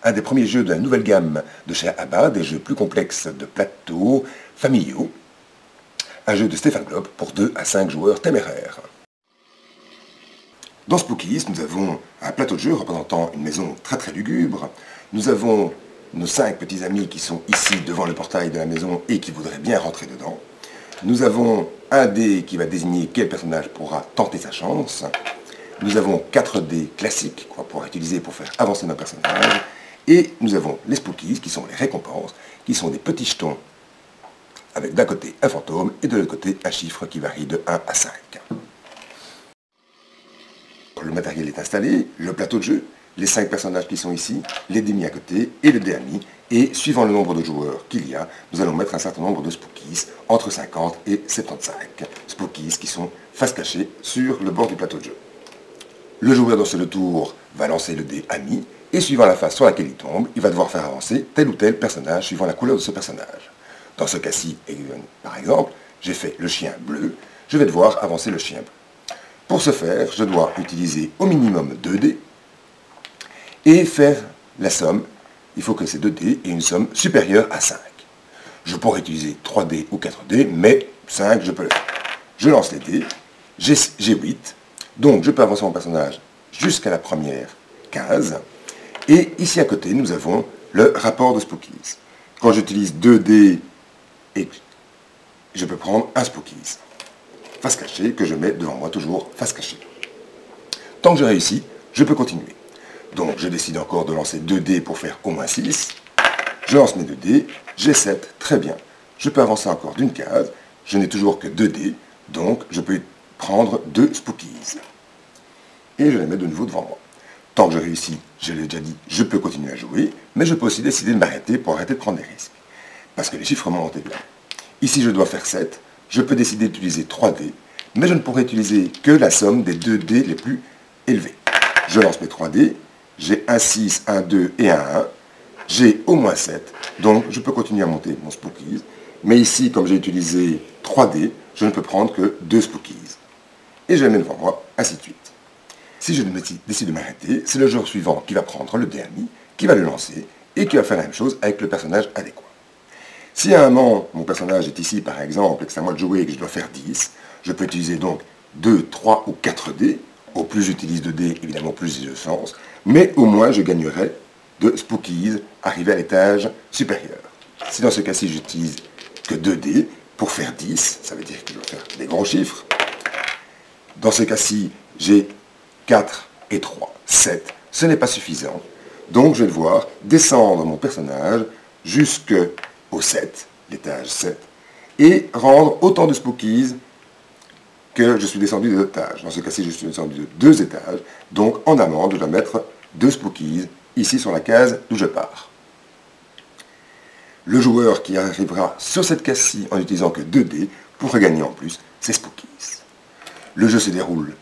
un des premiers jeux de la nouvelle gamme de chez ABBA, des jeux plus complexes de plateau, familiaux. Un jeu de Stéphane Glob pour 2 à 5 joueurs téméraires. Dans Spookies, nous avons un plateau de jeu représentant une maison très très lugubre. Nous avons nos 5 petits amis qui sont ici devant le portail de la maison et qui voudraient bien rentrer dedans. Nous avons un dé qui va désigner quel personnage pourra tenter sa chance. Nous avons 4 dés classiques qu'on va pouvoir utiliser pour faire avancer nos personnages. Et nous avons les Spookies qui sont les récompenses, qui sont des petits jetons avec d'un côté un fantôme et de l'autre côté un chiffre qui varie de 1 à 5. Le matériel est installé, le plateau de jeu, les 5 personnages qui sont ici, les dés mis à côté et le dé ami. Et suivant le nombre de joueurs qu'il y a, nous allons mettre un certain nombre de Spookies, entre 50 et 75 Spookies qui sont face cachée sur le bord du plateau de jeu. Le joueur dans ce tour va lancer le dé ami, et suivant la face sur laquelle il tombe, il va devoir faire avancer tel ou tel personnage suivant la couleur de ce personnage. Dans ce cas-ci, par exemple, j'ai fait le chien bleu, je vais devoir avancer le chien bleu. Pour ce faire, je dois utiliser au minimum 2 dés et faire la somme. Il faut que ces 2 dés aient une somme supérieure à 5. Je pourrais utiliser 3 dés ou 4 dés, mais 5, je peux le faire. Je lance les dés, j'ai 8, donc je peux avancer mon personnage jusqu'à la première case. Et ici à côté, nous avons le rapport de Spookies. Quand j'utilise 2 dés, je peux prendre un Spookies face cachée, que je mets devant moi toujours face cachée. Tant que je réussis, je peux continuer. Donc je décide encore de lancer 2 dés pour faire au moins 6. Je lance mes 2 dés, j'ai 7, très bien. Je peux avancer encore d'une case, je n'ai toujours que 2 dés, donc je peux prendre 2 Spookies. Et je les mets de nouveau devant moi. Tant que je réussis, je l'ai déjà dit, je peux continuer à jouer, mais je peux aussi décider de m'arrêter pour arrêter de prendre des risques. Parce que les chiffres montent évidemment. Ici je dois faire 7, je peux décider d'utiliser 3 dés, mais je ne pourrai utiliser que la somme des 2 dés les plus élevés. Je lance mes 3 dés, j'ai un 6, un 2 et un 1, j'ai au moins 7, donc je peux continuer à monter mon Spookies, mais ici, comme j'ai utilisé 3 dés, je ne peux prendre que 2 Spookies. Et je les mets devant moi, ainsi de suite. Si je décide de m'arrêter, c'est le joueur suivant qui va prendre le dé ami, qui va le lancer, et qui va faire la même chose avec le personnage adéquat. Si à un moment, mon personnage est ici par exemple, et que c'est à moi de jouer et que je dois faire 10, je peux utiliser donc 2, 3 ou 4 dés. Au plus j'utilise de dés, évidemment plus j'ai de chance, mais au moins je gagnerai de Spookies arrivé à l'étage supérieur. Si dans ce cas-ci j'utilise que 2 dés pour faire 10, ça veut dire que je dois faire des gros chiffres. Dans ce cas-ci, j'ai 4 et 3, 7, ce n'est pas suffisant. Donc je vais devoir descendre mon personnage jusqu'au 7, l'étage 7, et rendre autant de Spookies que je suis descendu des étages. Dans ce cas-ci, je suis descendu de 2 étages, donc en amende, je dois mettre 2 Spookies ici sur la case d'où je pars. Le joueur qui arrivera sur cette case-ci en n'utilisant que 2 dés pourra gagner en plus ses Spookies. Le jeu se déroule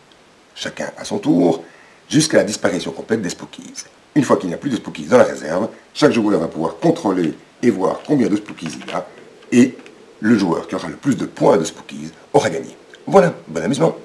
chacun à son tour, jusqu'à la disparition complète des Spookies. Une fois qu'il n'y a plus de Spookies dans la réserve, chaque joueur va pouvoir contrôler et voir combien de Spookies il a, et le joueur qui aura le plus de points de Spookies aura gagné. Voilà, bon amusement!